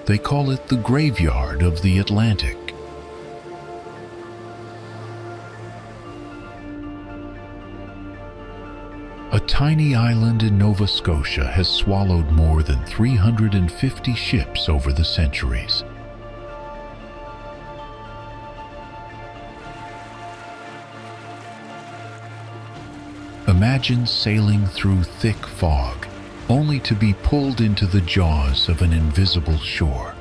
They call it the graveyard of the Atlantic. A tiny island in Nova Scotia has swallowed more than 350 ships over the centuries. Imagine sailing through thick fog, only to be pulled into the jaws of an invisible shore.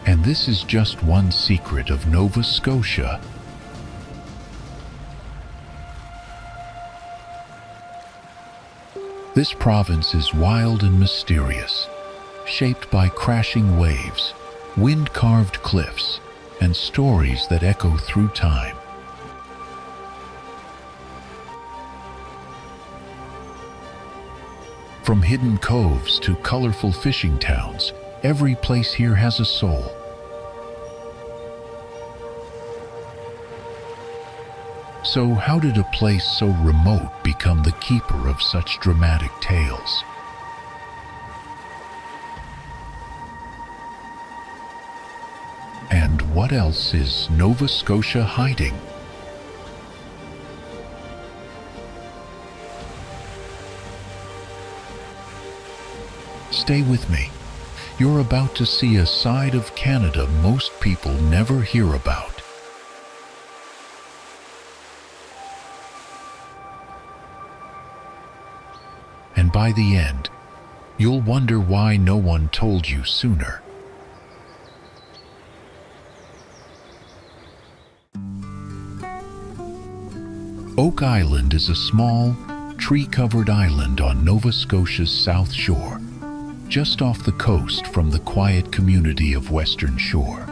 And this is just one secret of Nova Scotia. This province is wild and mysterious, shaped by crashing waves, wind-carved cliffs, and stories that echo through time. From hidden coves to colorful fishing towns, every place here has a soul. So how did a place so remote become the keeper of such dramatic tales? And what else is Nova Scotia hiding? Stay with me. You're about to see a side of Canada most people never hear about. And by the end, you'll wonder why no one told you sooner. Oak Island is a small, tree-covered island on Nova Scotia's south shore, just off the coast from the quiet community of Western Shore.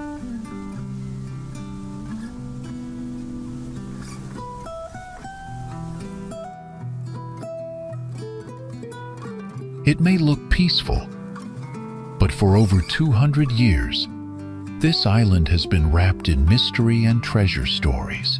It may look peaceful, but for over 200 years, this island has been wrapped in mystery and treasure stories.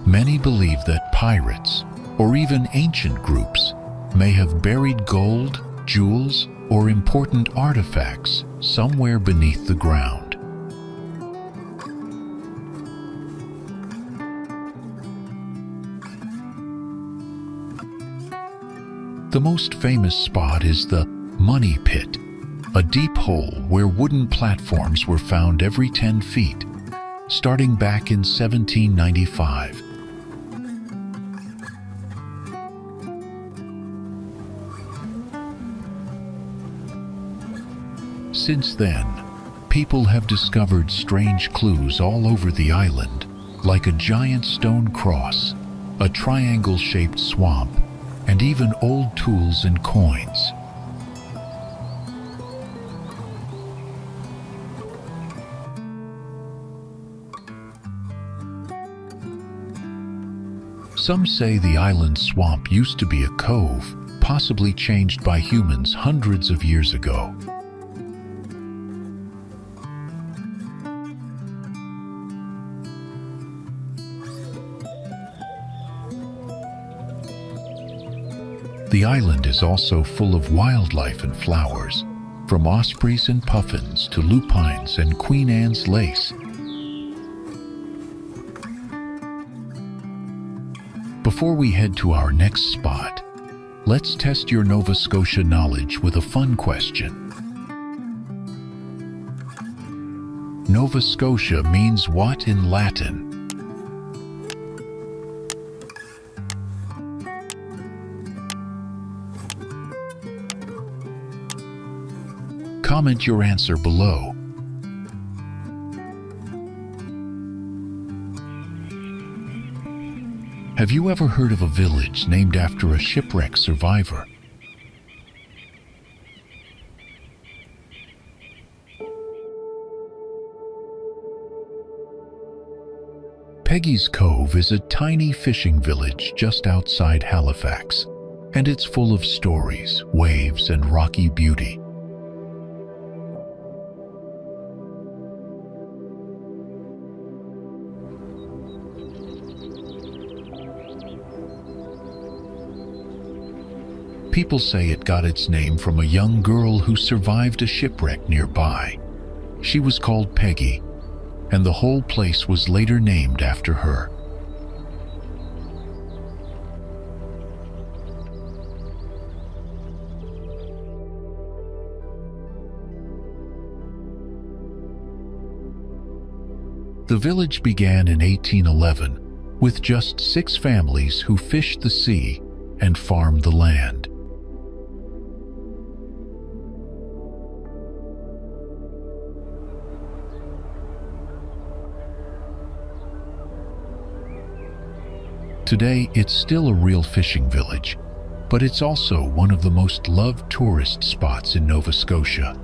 Many believe that pirates, or even ancient groups, may have buried gold, jewels, or important artifacts somewhere beneath the ground. The most famous spot is the Money Pit, a deep hole where wooden platforms were found every 10 feet, starting back in 1795. Since then, people have discovered strange clues all over the island, like a giant stone cross, a triangle-shaped swamp, and even old tools and coins. Some say the island swamp used to be a cove, possibly changed by humans hundreds of years ago. The island is also full of wildlife and flowers, from ospreys and puffins to lupines and Queen Anne's lace. Before we head to our next spot, let's test your Nova Scotia knowledge with a fun question. Nova Scotia means what in Latin? Comment your answer below. Have you ever heard of a village named after a shipwreck survivor? Peggy's Cove is a tiny fishing village just outside Halifax, and it's full of stories, waves, and rocky beauty. People say it got its name from a young girl who survived a shipwreck nearby. She was called Peggy, and the whole place was later named after her. The village began in 1811 with just 6 families who fished the sea and farmed the land. Today, it's still a real fishing village, but it's also one of the most loved tourist spots in Nova Scotia.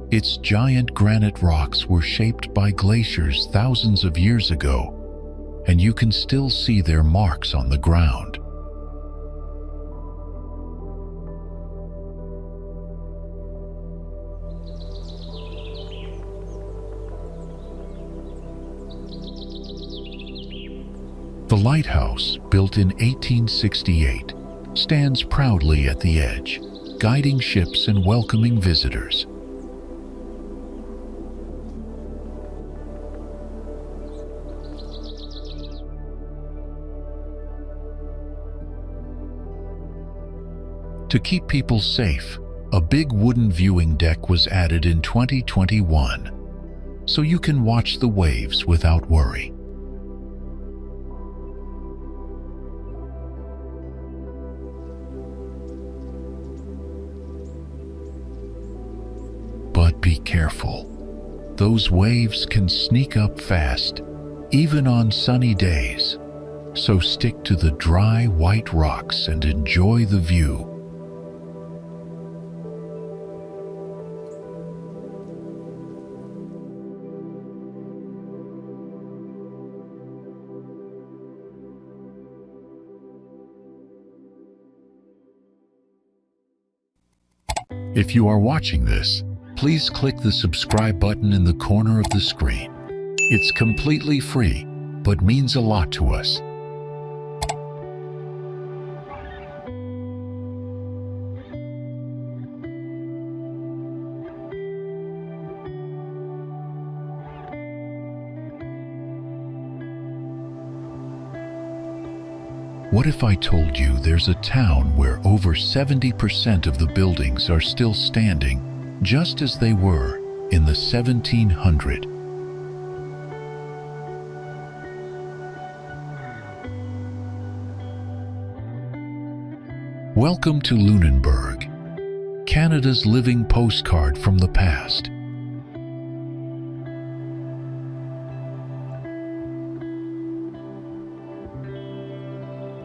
Its giant granite rocks were shaped by glaciers thousands of years ago, and you can still see their marks on the ground. The Lighthouse, built in 1868, stands proudly at the edge, guiding ships and welcoming visitors. To keep people safe, a big wooden viewing deck was added in 2021, so you can watch the waves without worry. But be careful. Those waves can sneak up fast, even on sunny days. So stick to the dry, white rocks and enjoy the view. If you are watching this, please click the subscribe button in the corner of the screen. It's completely free, but means a lot to us. What if I told you there's a town where over 70% of the buildings are still standing, just as they were in the 1700s? Welcome to Lunenburg, Canada's living postcard from the past.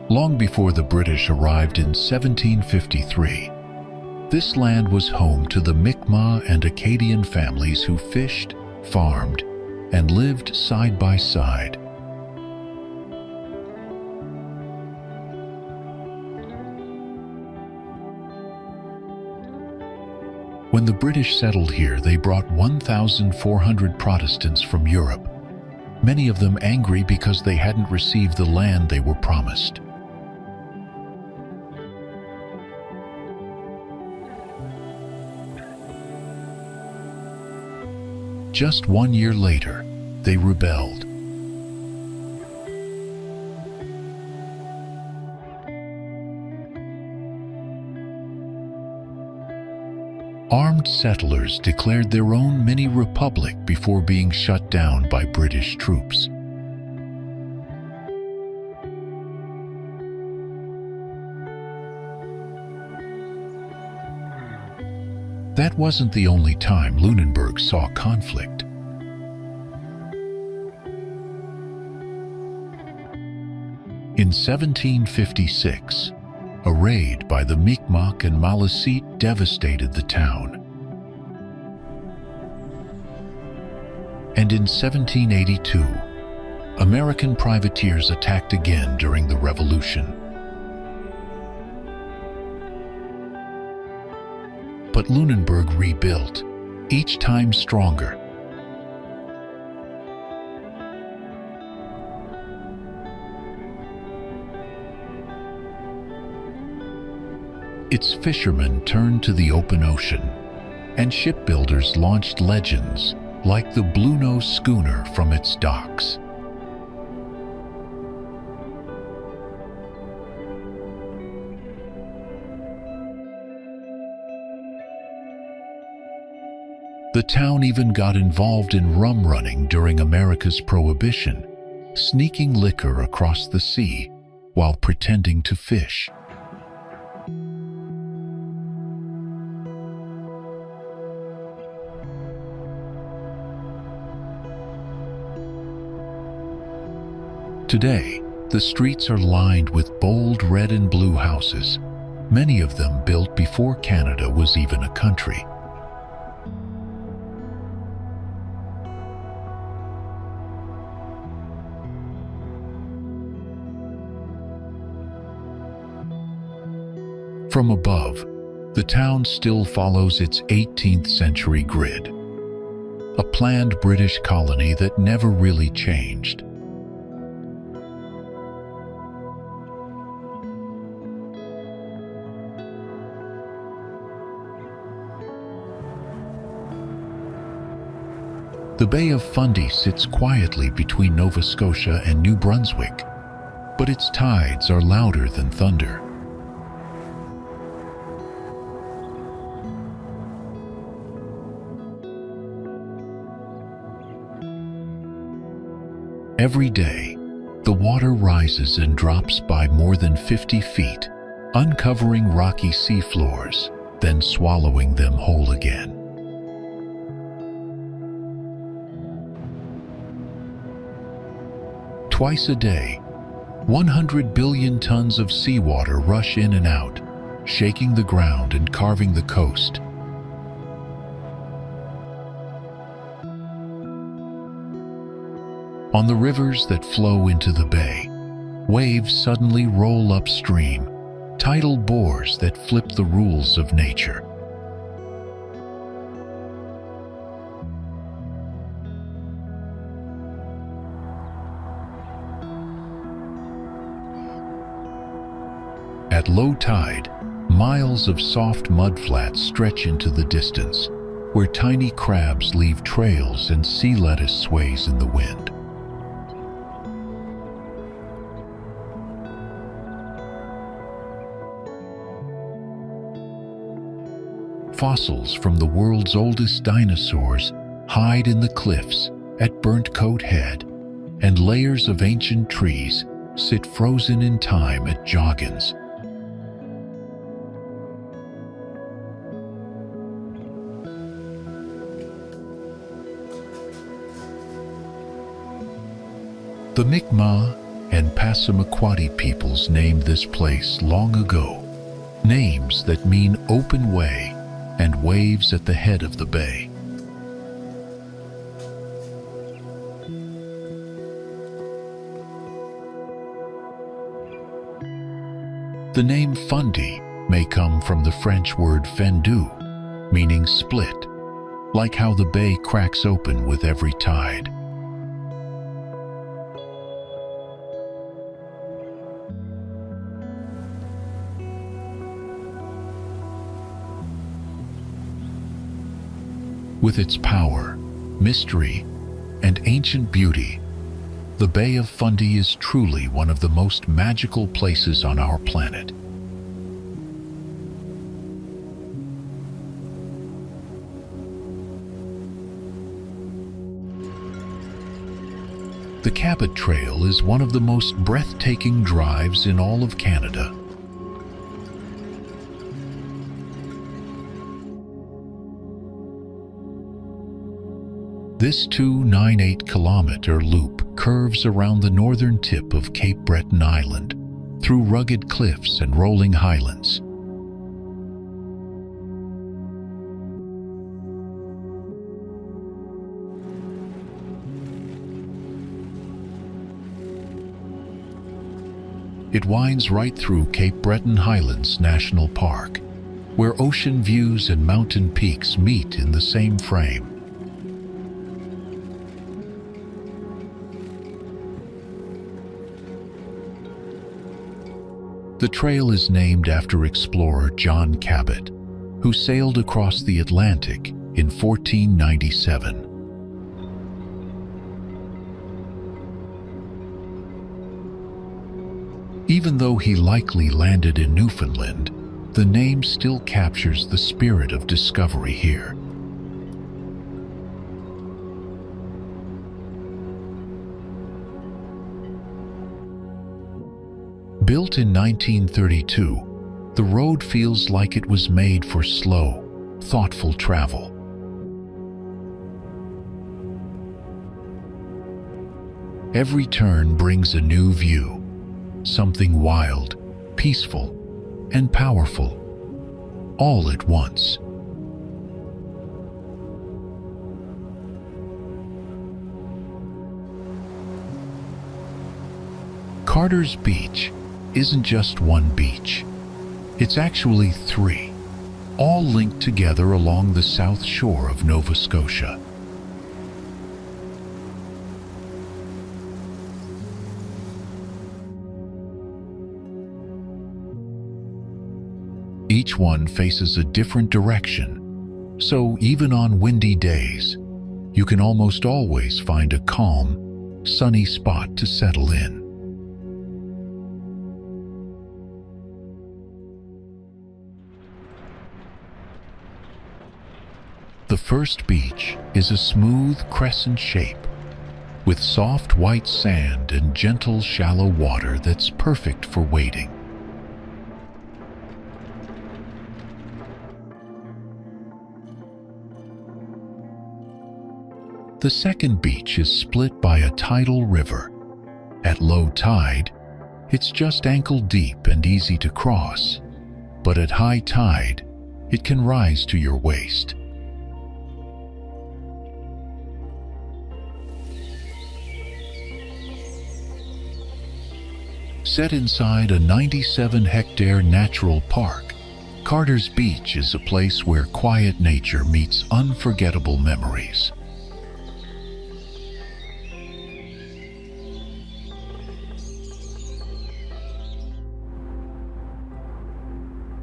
Long before the British arrived in 1753, this land was home to the Mi'kmaq and Acadian families who fished, farmed, and lived side by side. When the British settled here, they brought 1,400 Protestants from Europe, many of them angry because they hadn't received the land they were promised. Just 1 year later, they rebelled. Armed settlers declared their own mini-republic before being shut down by British troops. That wasn't the only time Lunenburg saw conflict. In 1756, a raid by the Mi'kmaq and Maliseet devastated the town. And in 1782, American privateers attacked again during the Revolution. But Lunenburg rebuilt, each time stronger. its fishermen turned to the open ocean, and shipbuilders launched legends like the Bluenose schooner from its docks. The town even got involved in rum running during America's Prohibition, sneaking liquor across the sea while pretending to fish. Today, the streets are lined with bold red and blue houses, many of them built before Canada was even a country. From above, the town still follows its 18th century grid, a planned British colony that never really changed. The Bay of Fundy sits quietly between Nova Scotia and New Brunswick, but its tides are louder than thunder. Every day, the water rises and drops by more than 50 feet, uncovering rocky seafloors, then swallowing them whole again. Twice a day, 100 billion tons of seawater rush in and out, shaking the ground and carving the coast. On the rivers that flow into the bay, waves suddenly roll upstream, tidal bores that flip the rules of nature. At low tide, miles of soft mudflats stretch into the distance, where tiny crabs leave trails and sea lettuce sways in the wind. Fossils from the world's oldest dinosaurs hide in the cliffs at Burnt Coat Head, and layers of ancient trees sit frozen in time at Joggins. The Mi'kmaq and Passamaquoddy peoples named this place long ago, names that mean open way and waves at the head of the bay. The name Fundy may come from the French word fendu, meaning split, like how the bay cracks open with every tide. With its power, mystery, and ancient beauty, the Bay of Fundy is truly one of the most magical places on our planet. The Cabot Trail is one of the most breathtaking drives in all of Canada. This 298-kilometer loop curves around the northern tip of Cape Breton Island, through rugged cliffs and rolling highlands. It winds right through Cape Breton Highlands National Park, where ocean views and mountain peaks meet in the same frame. The trail is named after explorer John Cabot, who sailed across the Atlantic in 1497. Even though he likely landed in Newfoundland, the name still captures the spirit of discovery here. Built in 1932, the road feels like it was made for slow, thoughtful travel. Every turn brings a new view, something wild, peaceful, and powerful, all at once. Carter's Beach isn't just one beach. It's actually three, all linked together along the south shore of Nova Scotia. Each one faces a different direction, so even on windy days, you can almost always find a calm, sunny spot to settle in. The first beach is a smooth crescent shape, with soft white sand and gentle shallow water that's perfect for wading. The second beach is split by a tidal river. At low tide, it's just ankle deep and easy to cross, but at high tide, it can rise to your waist. Set inside a 97-hectare natural park, Carter's Beach is a place where quiet nature meets unforgettable memories.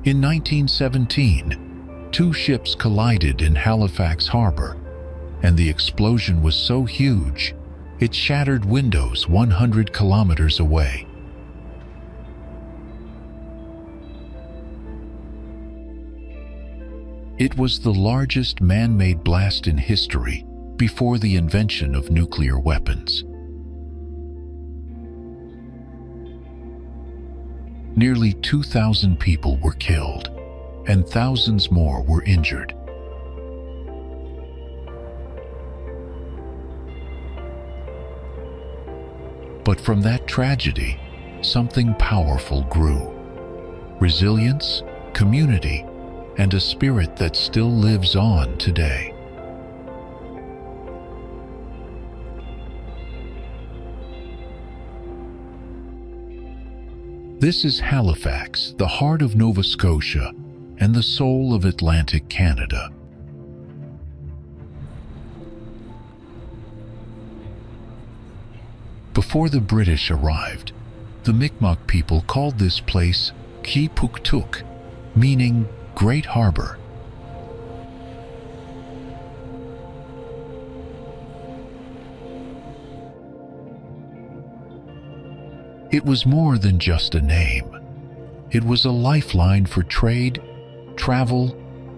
In 1917, two ships collided in Halifax harbor, and the explosion was so huge, it shattered windows 100 kilometers away. It was the largest man-made blast in history before the invention of nuclear weapons. Nearly 2,000 people were killed, and thousands more were injured. But from that tragedy, something powerful grew. Resilience, community, and a spirit that still lives on today. This is Halifax, the heart of Nova Scotia and the soul of Atlantic Canada. Before the British arrived, the Mi'kmaq people called this place Kipuktuk, meaning Great Harbor. It was more than just a name. It was a lifeline for trade, travel,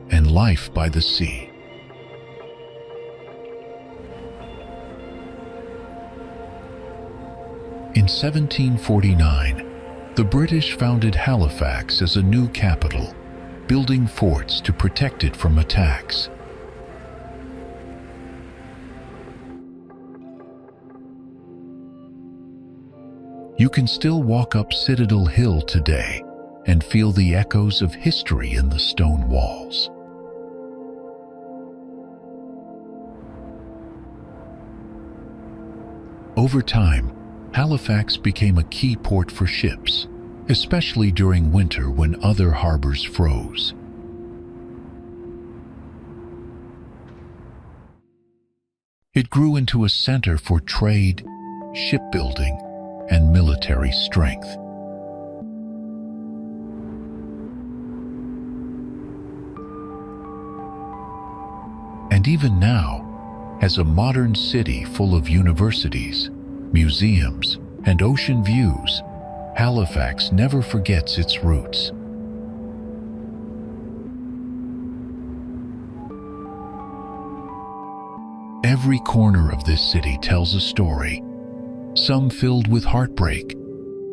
and life by the sea. In 1749, the British founded Halifax as a new capital, building forts to protect it from attacks. You can still walk up Citadel Hill today and feel the echoes of history in the stone walls. Over time, Halifax became a key port for ships, especially during winter when other harbors froze. It grew into a center for trade, shipbuilding, and military strength. even now, as a modern city full of universities, museums, and ocean views, Halifax never forgets its roots. Every corner of this city tells a story, some filled with heartbreak,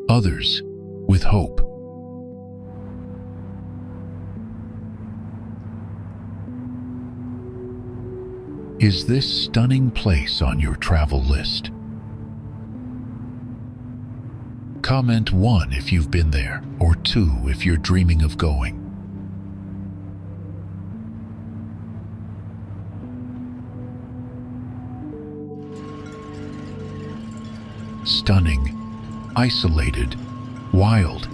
others with hope. Is this stunning place on your travel list? Comment 1 if you've been there, or 2 if you're dreaming of going. Stunning, isolated, wild.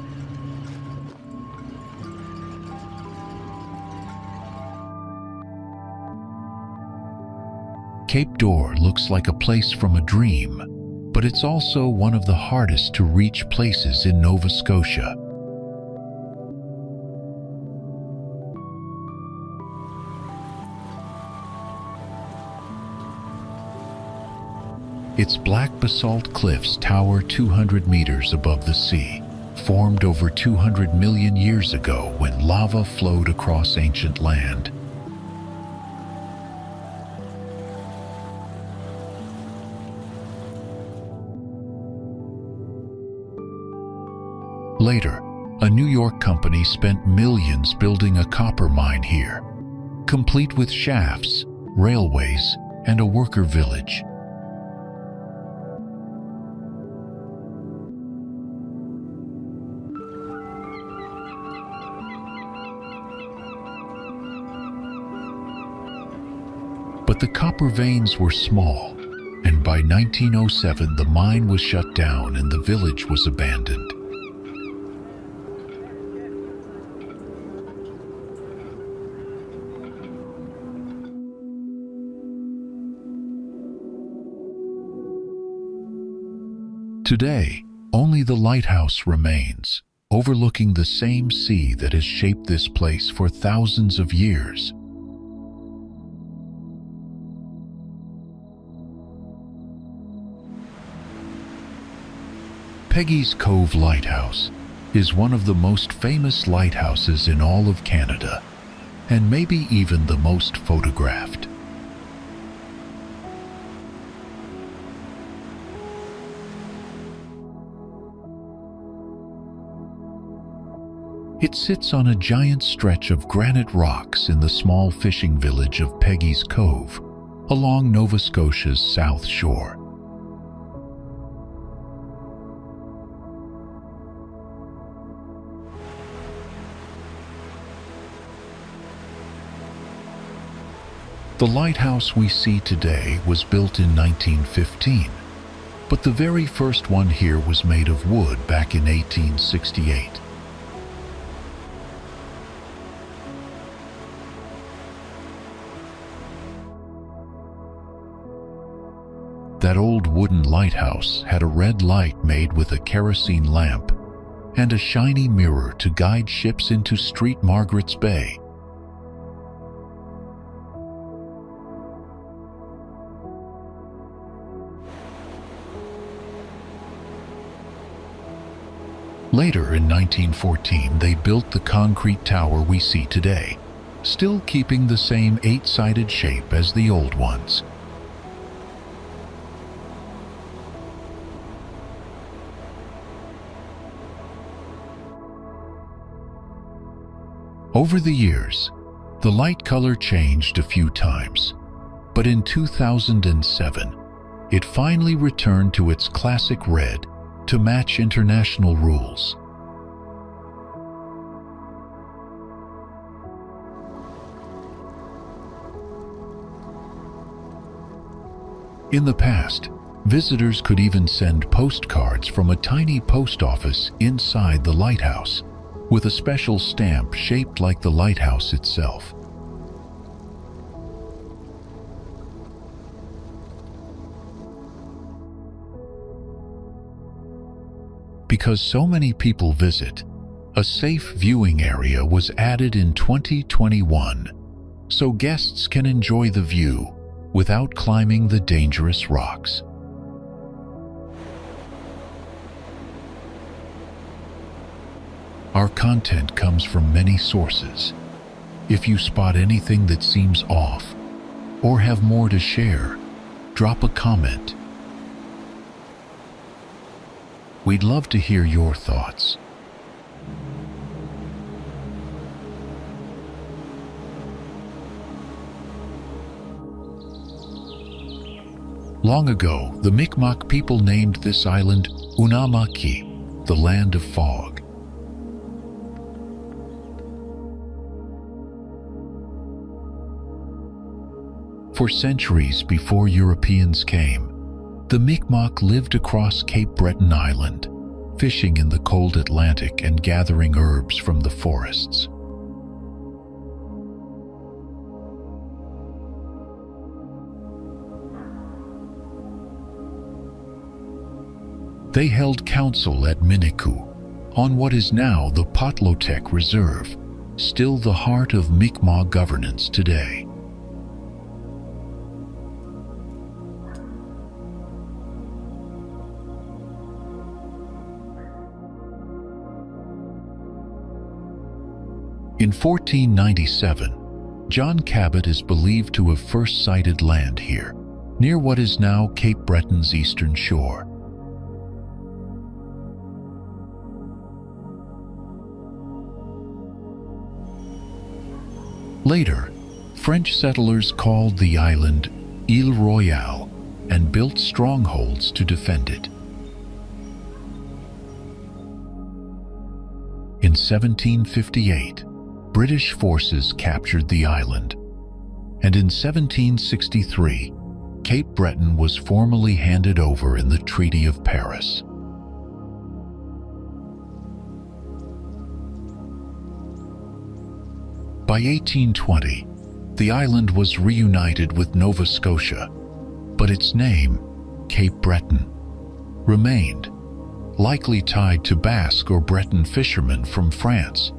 Cape d'Or looks like a place from a dream, but it's also one of the hardest to reach places in Nova Scotia. Its black basalt cliffs tower 200 meters above the sea, formed over 200 million years ago when lava flowed across ancient land. Later, a New York company spent millions building a copper mine here, complete with shafts, railways, and a worker village. But the copper veins were small, and by 1907 the mine was shut down and the village was abandoned. Today, only the lighthouse remains, overlooking the same sea that has shaped this place for thousands of years. Peggy's Cove Lighthouse is one of the most famous lighthouses in all of Canada, and maybe even the most photographed. It sits on a giant stretch of granite rocks in the small fishing village of Peggy's Cove, along Nova Scotia's south shore. The lighthouse we see today was built in 1915, but the very first one here was made of wood back in 1868. That old wooden lighthouse had a red light made with a kerosene lamp and a shiny mirror to guide ships into St. Margaret's Bay. Later in 1914, they built the concrete tower we see today, still keeping the same 8-sided shape as the old ones. Over the years, the light color changed a few times, but in 2007, it finally returned to its classic red to match international rules. In the past, visitors could even send postcards from a tiny post office inside the lighthouse, with a special stamp shaped like the lighthouse itself. Because so many people visit, a safe viewing area was added in 2021, so guests can enjoy the view without climbing the dangerous rocks. Our content comes from many sources. If you spot anything that seems off or have more to share, drop a comment. We'd love to hear your thoughts. Long ago, the Mi'kmaq people named this island Unamaki, the land of fog. For centuries before Europeans came, the Mi'kmaq lived across Cape Breton Island, fishing in the cold Atlantic and gathering herbs from the forests. They held council at Miniku, on what is now the Potlotek Reserve, still the heart of Mi'kmaq governance today. In 1497, John Cabot is believed to have first sighted land here, near what is now Cape Breton's eastern shore. Later, French settlers called the island Ile Royale and built strongholds to defend it. In 1758, British forces captured the island, and in 1763, Cape Breton was formally handed over in the Treaty of Paris. By 1820, the island was reunited with Nova Scotia, but its name, Cape Breton, remained, likely tied to Basque or Breton fishermen from France.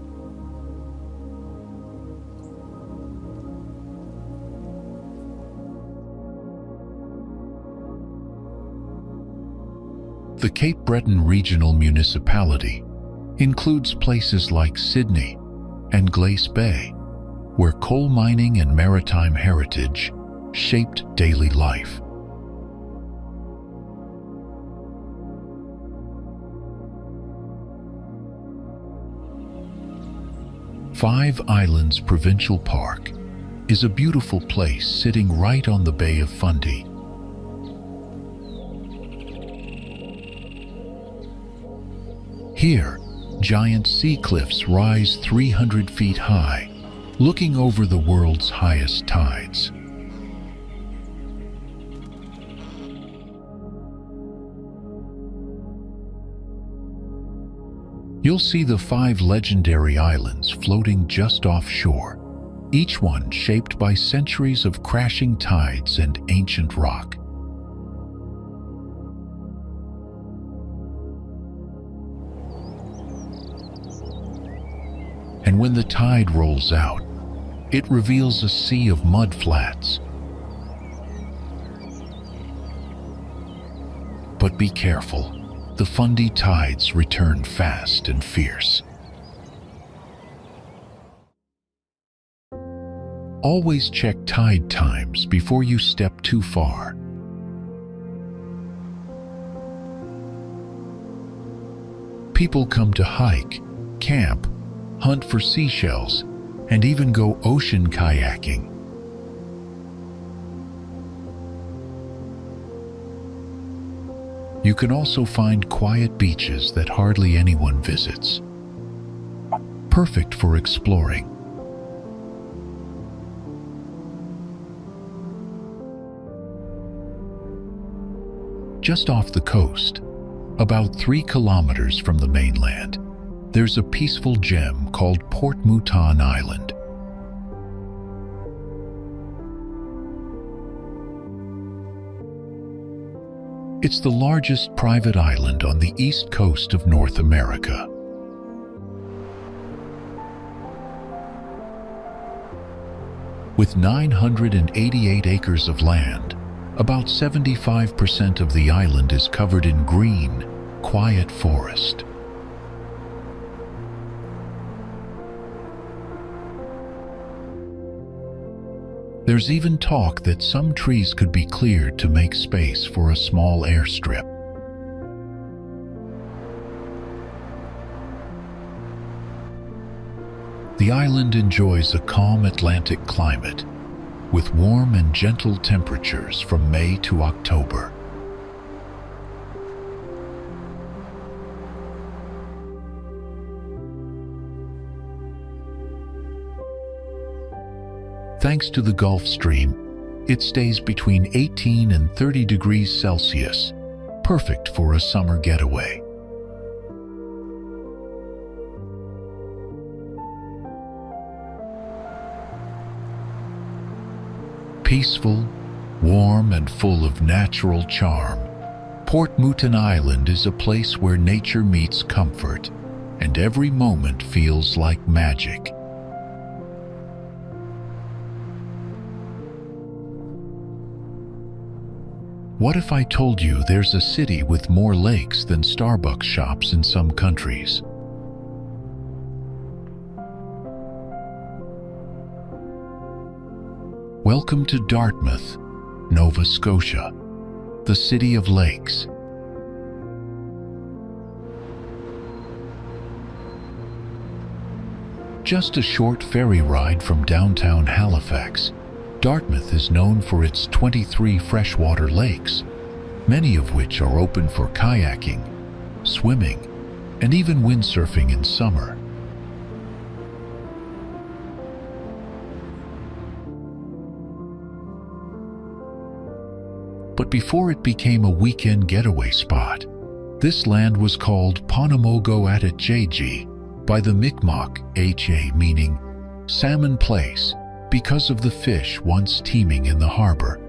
The Cape Breton Regional Municipality includes places like Sydney and Glace Bay, where coal mining and maritime heritage shaped daily life. Five Islands Provincial Park is a beautiful place sitting right on the Bay of Fundy. Here, giant sea cliffs rise 300 feet high, looking over the world's highest tides. You'll see the five legendary islands floating just offshore, each one shaped by centuries of crashing tides and ancient rock. And when the tide rolls out, it reveals a sea of mud flats. But be careful, the Fundy tides return fast and fierce. Always check tide times before you step too far. People come to hike, camp, hunt for seashells, and even go ocean kayaking. You can also find quiet beaches that hardly anyone visits. Perfect for exploring. Just off the coast, about 3 kilometers from the mainland, there's a peaceful gem called Port Mouton Island. It's the largest private island on the east coast of North America. With 988 acres of land, about 75% of the island is covered in green, quiet forest. There's even talk that some trees could be cleared to make space for a small airstrip. The island enjoys a calm Atlantic climate, with warm and gentle temperatures from May to October. Thanks to the Gulf Stream, it stays between 18 and 30 degrees Celsius, perfect for a summer getaway. Peaceful, warm, and full of natural charm, Port Mouton Island is a place where nature meets comfort, and every moment feels like magic. What if I told you there's a city with more lakes than Starbucks shops in some countries? Welcome to Dartmouth, Nova Scotia, the city of lakes. Just a short ferry ride from downtown Halifax, Dartmouth is known for its 23 freshwater lakes, many of which are open for kayaking, swimming, and even windsurfing in summer. But before it became a weekend getaway spot, this land was called Ponamogo Atatjeji by the Mi'kmaq Ha, meaning salmon place, because of the fish once teeming in the harbor.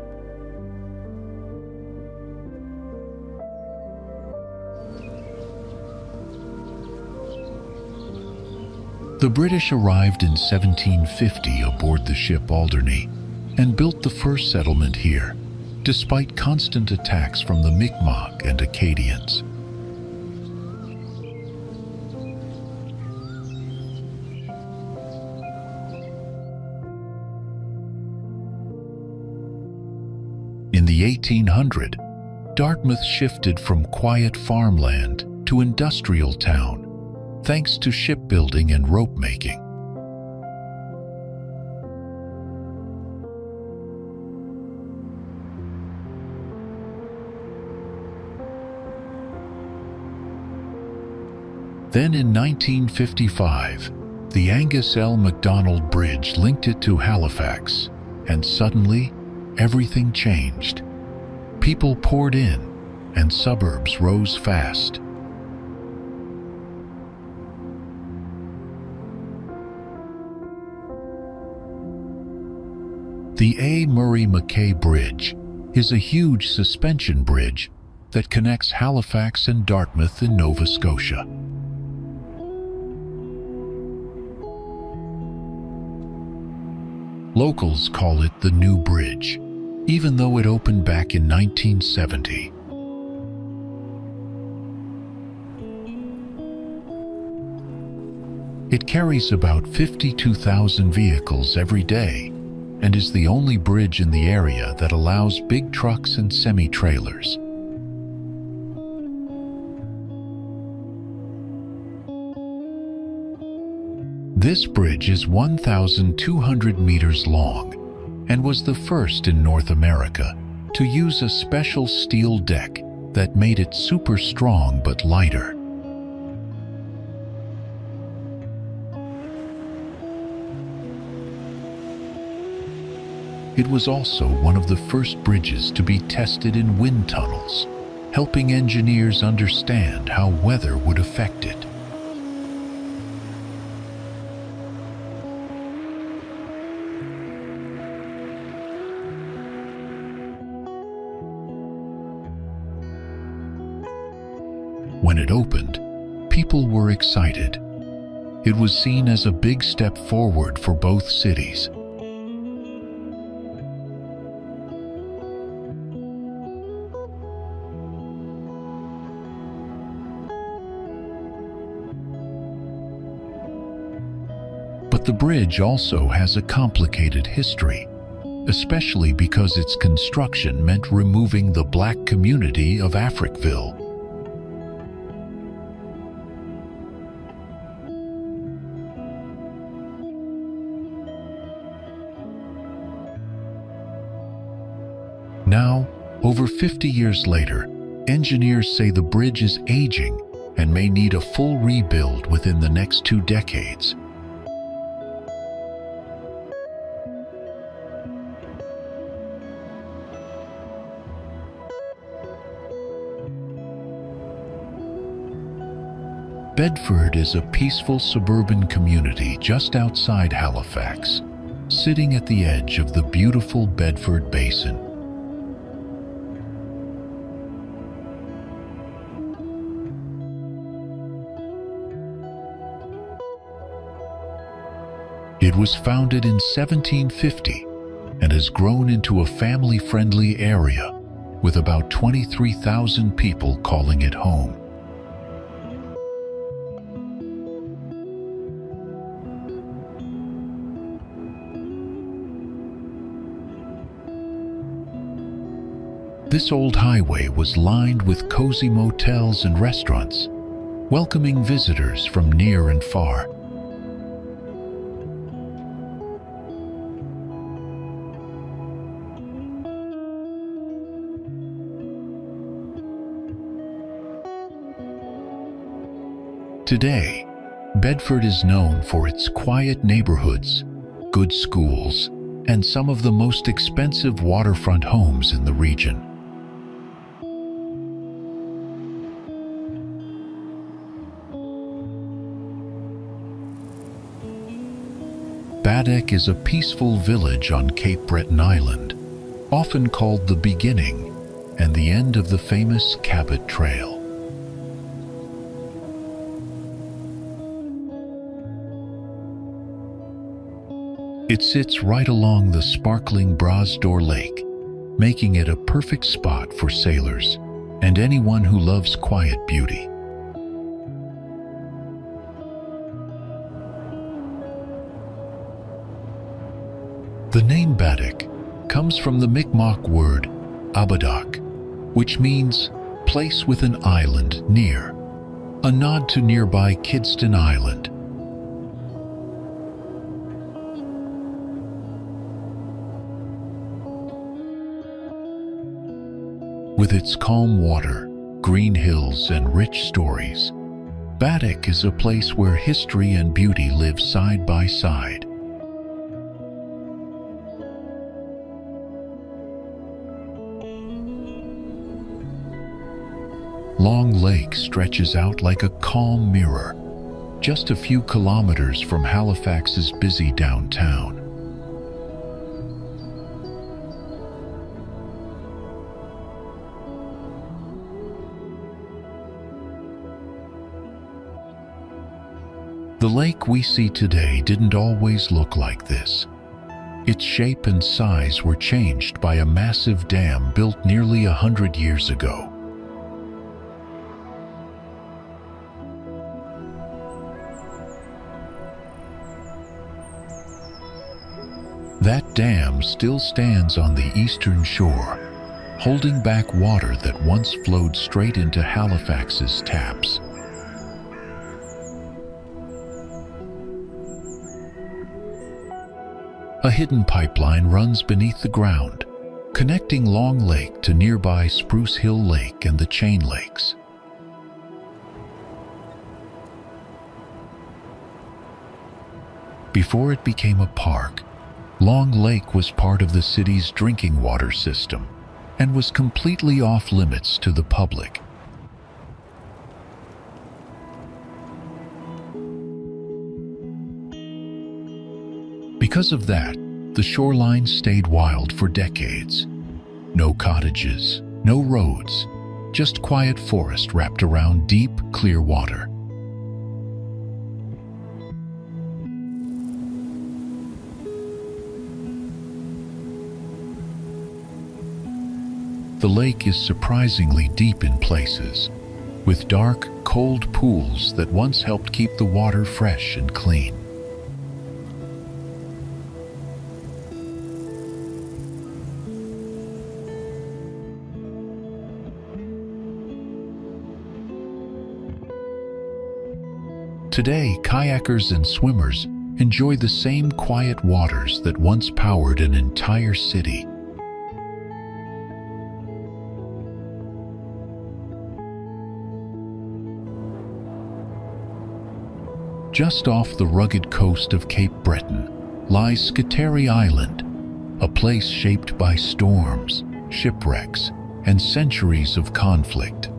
The British arrived in 1750 aboard the ship Alderney and built the first settlement here, despite constant attacks from the Mi'kmaq and Acadians. In the 1800s, Dartmouth shifted from quiet farmland to industrial town, thanks to shipbuilding and rope making. Then in 1955, the Angus L. MacDonald Bridge linked it to Halifax, and suddenly, everything changed. People poured in, and suburbs rose fast. The A. Murray MacKay Bridge is a huge suspension bridge that connects Halifax and Dartmouth in Nova Scotia. Locals call it the New Bridge, even though it opened back in 1970. It carries about 52,000 vehicles every day and is the only bridge in the area that allows big trucks and semi-trailers. This bridge is 1,200 meters long and was the first in North America to use a special steel deck that made it super strong but lighter. It was also one of the first bridges to be tested in wind tunnels, helping engineers understand how weather would affect it. When it opened, people were excited. It was seen as a big step forward for both cities. But the bridge also has a complicated history, especially because its construction meant removing the black community of Africville. Now, over 50 years later, engineers say the bridge is aging and may need a full rebuild within the next 2 decades. Bedford is a peaceful suburban community just outside Halifax, sitting at the edge of the beautiful Bedford Basin. It was founded in 1750 and has grown into a family-friendly area with about 23,000 people calling it home. This old highway was lined with cozy motels and restaurants, welcoming visitors from near and far. Today, Bedford is known for its quiet neighborhoods, good schools, and some of the most expensive waterfront homes in the region. Baddeck is a peaceful village on Cape Breton Island, often called the beginning and the end of the famous Cabot Trail. It sits right along the sparkling Bras d'Or Lake, making it a perfect spot for sailors and anyone who loves quiet beauty. The name Baddeck comes from the Mi'kmaq word Baddeck, which means place with an island near, a nod to nearby Kidston Island. With its calm water, green hills, and rich stories, Baddeck is a place where history and beauty live side by side. Long Lake stretches out like a calm mirror, just a few kilometers from Halifax's busy downtown. The lake we see today didn't always look like this. Its shape and size were changed by a massive dam built nearly 100 years ago. That dam still stands on the eastern shore, holding back water that once flowed straight into Halifax's taps. A hidden pipeline runs beneath the ground, connecting Long Lake to nearby Spruce Hill Lake and the Chain Lakes. Before it became a park, Long Lake was part of the city's drinking water system and was completely off limits to the public. Because of that, the shoreline stayed wild for decades. No cottages, no roads, just quiet forest wrapped around deep, clear water. The lake is surprisingly deep in places, with dark, cold pools that once helped keep the water fresh and clean. Today, kayakers and swimmers enjoy the same quiet waters that once powered an entire city. Just off the rugged coast of Cape Breton lies Scatarie Island, a place shaped by storms, shipwrecks, and centuries of conflict.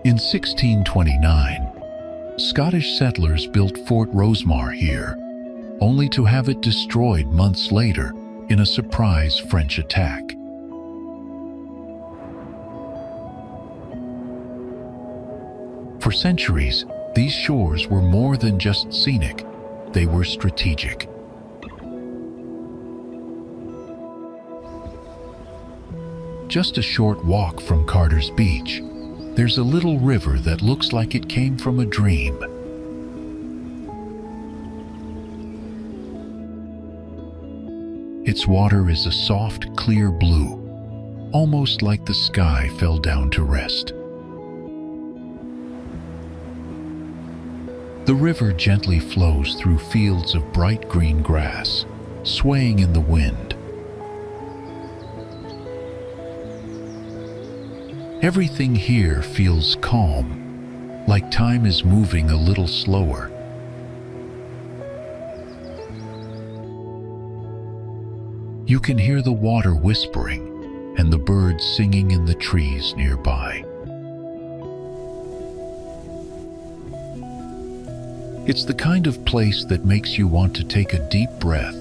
In 1629, Scottish settlers built Fort Rosemar here, only to have it destroyed months later in a surprise French attack. For centuries, these shores were more than just scenic, they were strategic. Just a short walk from Carter's Beach, there's a little river that looks like it came from a dream. Its water is a soft, clear blue, almost like the sky fell down to rest. The river gently flows through fields of bright green grass, swaying in the wind. Everything here feels calm, like time is moving a little slower. You can hear the water whispering and the birds singing in the trees nearby. It's the kind of place that makes you want to take a deep breath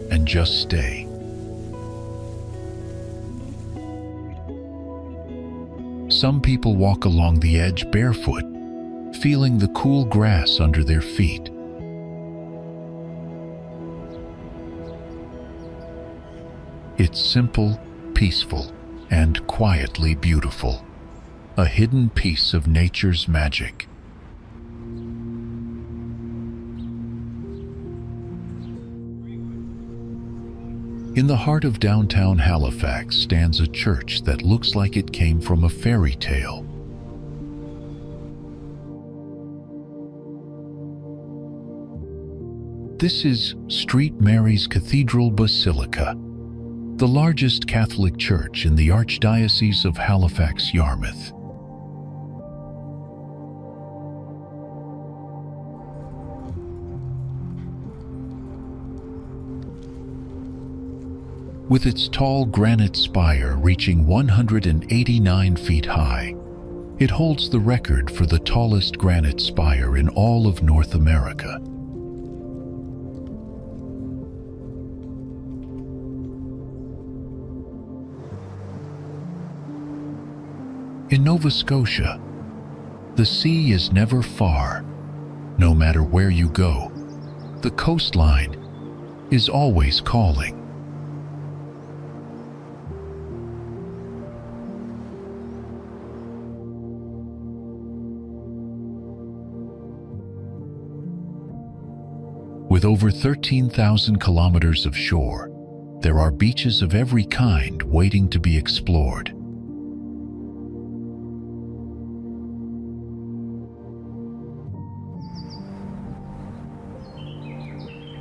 and just stay. Some people walk along the edge barefoot, feeling the cool grass under their feet. It's simple, peaceful, and quietly beautiful, a hidden piece of nature's magic. In the heart of downtown Halifax stands a church that looks like it came from a fairy tale. This is St. Mary's Cathedral Basilica, the largest Catholic church in the Archdiocese of Halifax-Yarmouth. With its tall granite spire reaching 189 feet high, it holds the record for the tallest granite spire in all of North America. In Nova Scotia, the sea is never far. No matter where you go, the coastline is always calling. With over 13,000 kilometers of shore, there are beaches of every kind waiting to be explored.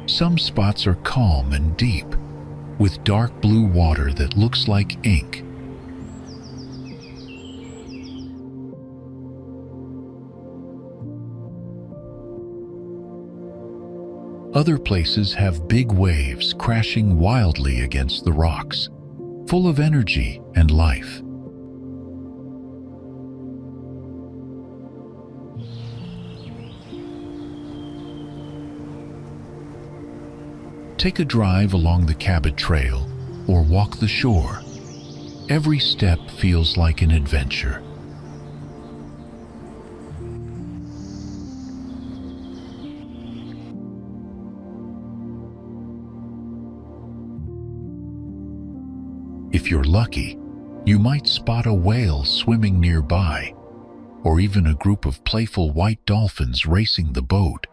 Some spots are calm and deep, with dark blue water that looks like ink. Other places have big waves crashing wildly against the rocks, full of energy and life. Take a drive along the Cabot Trail or walk the shore. Every step feels like an adventure. If you're lucky, you might spot a whale swimming nearby, or even a group of playful white dolphins racing the boat.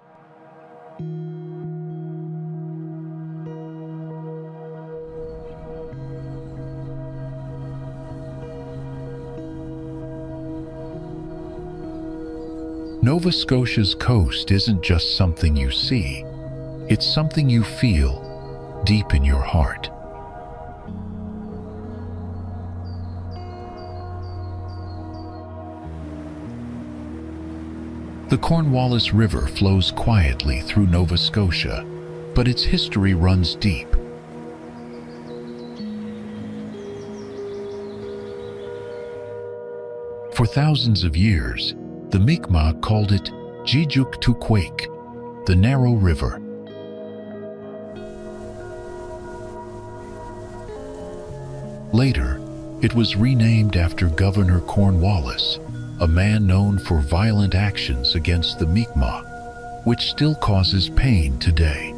Nova Scotia's coast isn't just something you see, it's something you feel deep in your heart. The Cornwallis River flows quietly through Nova Scotia, but its history runs deep. For thousands of years, the Mi'kmaq called it Jijuk-Tukwake, the narrow river. Later, it was renamed after Governor Cornwallis, a man known for violent actions against the Mi'kmaq, which still causes pain today.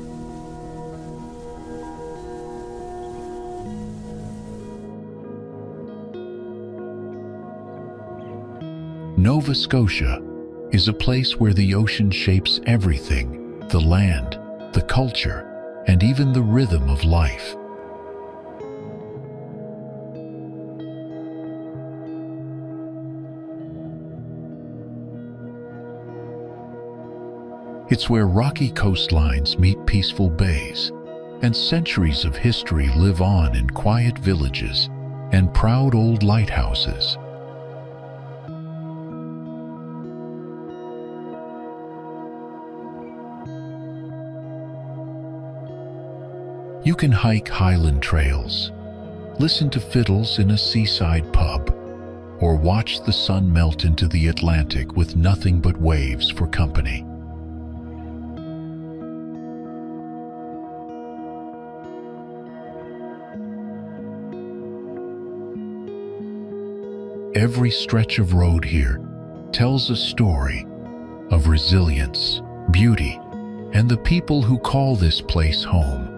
Nova Scotia is a place where the ocean shapes everything: the land, the culture, and even the rhythm of life. It's where rocky coastlines meet peaceful bays, and centuries of history live on in quiet villages and proud old lighthouses. You can hike highland trails, listen to fiddles in a seaside pub, or watch the sun melt into the Atlantic with nothing but waves for company. Every stretch of road here tells a story of resilience, beauty, and the people who call this place home.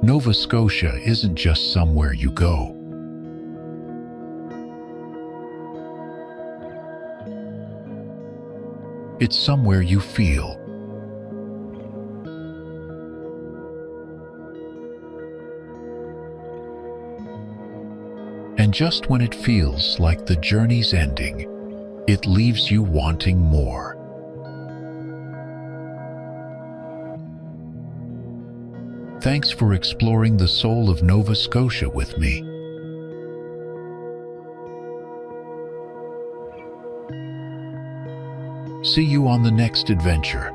Nova Scotia isn't just somewhere you go. It's somewhere you feel. And just when it feels like the journey's ending, it leaves you wanting more. Thanks for exploring the soul of Nova Scotia with me. See you on the next adventure.